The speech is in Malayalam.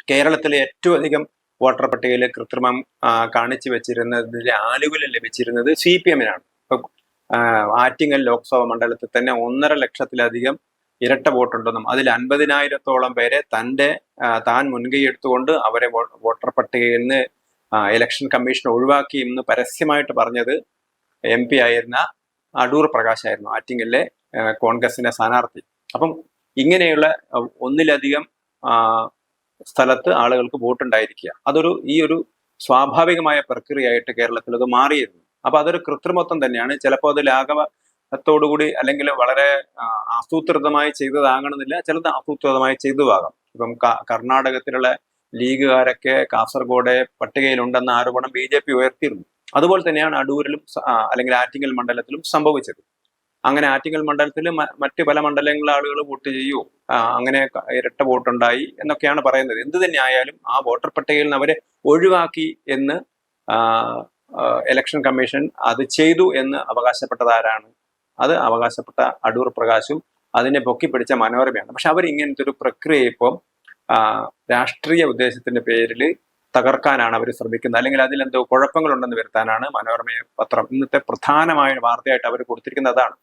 കേരളത്തിലെ ഏറ്റവും അധികം വോട്ടർ പട്ടികയിൽ കൃത്രിമം കാണിച്ചു വെച്ചിരുന്നതിൽ ആനുകൂല്യം ലഭിച്ചിരുന്നത് CPM-നാണ്. ഇപ്പൊ ആറ്റിങ്ങൽ ലോക്സഭാ മണ്ഡലത്തിൽ തന്നെ 1.5 ലക്ഷത്തിലധികം ഇരട്ട വോട്ടുണ്ടെന്നും അതിൽ 50,000-ഓളം പേരെ താൻ മുൻകൈ എടുത്തുകൊണ്ട് അവരെ വോട്ടർ പട്ടികയിൽ നിന്ന് ഇലക്ഷൻ കമ്മീഷൻ ഒഴിവാക്കി എന്ന് പരസ്യമായിട്ട് പറഞ്ഞത് MP ആയിരുന്ന അടൂർ പ്രകാശ് ആയിരുന്നു, ആറ്റിങ്ങലിലെ കോൺഗ്രസിന്റെ സ്ഥാനാർത്ഥി. അപ്പം ഇങ്ങനെയുള്ള ഒന്നിലധികം സ്ഥലത്ത് ആളുകൾക്ക് വോട്ടുണ്ടായിരിക്കുക, ഈ ഒരു സ്വാഭാവികമായ പ്രക്രിയയായിട്ട് കേരളത്തിൽ അത് മാറിയിരുന്നു. അപ്പൊ അതൊരു കൃത്രിമത്വം തന്നെയാണ്. ചിലപ്പോൾ അത് ലാഘവത്തോടുകൂടി അല്ലെങ്കിൽ വളരെ ആസൂത്രിതമായി ചെയ്തതാകണമെന്നില്ല, ചിലത് ആസൂത്രിതമായി ചെയ്തതാകാം. ഇപ്പം കർണാടകത്തിലുള്ള ലീഗുകാരൊക്കെ കാസർഗോഡ് പട്ടികയിലുണ്ടെന്ന ആരോപണം BJP ഉയർത്തിയിരുന്നു. അതുപോലെ തന്നെയാണ് അടൂരിലും അല്ലെങ്കിൽ ആറ്റിങ്ങൽ മണ്ഡലത്തിലും സംഭവിച്ചത്. അങ്ങനെ ആറ്റിങ്ങൽ മണ്ഡലത്തിൽ മറ്റ് പല മണ്ഡലങ്ങളിലെ ആളുകൾ വോട്ട് ചെയ്യൂ, അങ്ങനെ ഇരട്ട വോട്ടുണ്ടായി എന്നൊക്കെയാണ് പറയുന്നത്. എന്ത് തന്നെ ആയാലും ആ വോട്ടർ പട്ടികയിൽ നിന്ന് അവരെ ഒഴിവാക്കി എന്ന് ഇലക്ഷൻ കമ്മീഷൻ അത് ചെയ്തു എന്ന് അവകാശപ്പെട്ടതാരാണ്? അത് അവകാശപ്പെട്ട അടൂർ പ്രകാശും അതിനെ പൊക്കിപ്പിടിച്ച മനോരമയാണ്. പക്ഷെ അവർ ഇങ്ങനത്തെ ഒരു പ്രക്രിയ ഇപ്പം രാഷ്ട്രീയ ഉദ്ദേശത്തിന്റെ പേരിൽ തകർക്കാനാണ് അവർ ശ്രമിക്കുന്നത്, അല്ലെങ്കിൽ അതിലെന്തോ കുഴപ്പങ്ങളുണ്ടെന്ന് വരുത്താനാണ് മനോരമ പത്രം ഇന്നത്തെ പ്രധാനമായ വാർത്തയായിട്ട് അവർ കൊടുത്തിരിക്കുന്നത്. അതാണ്.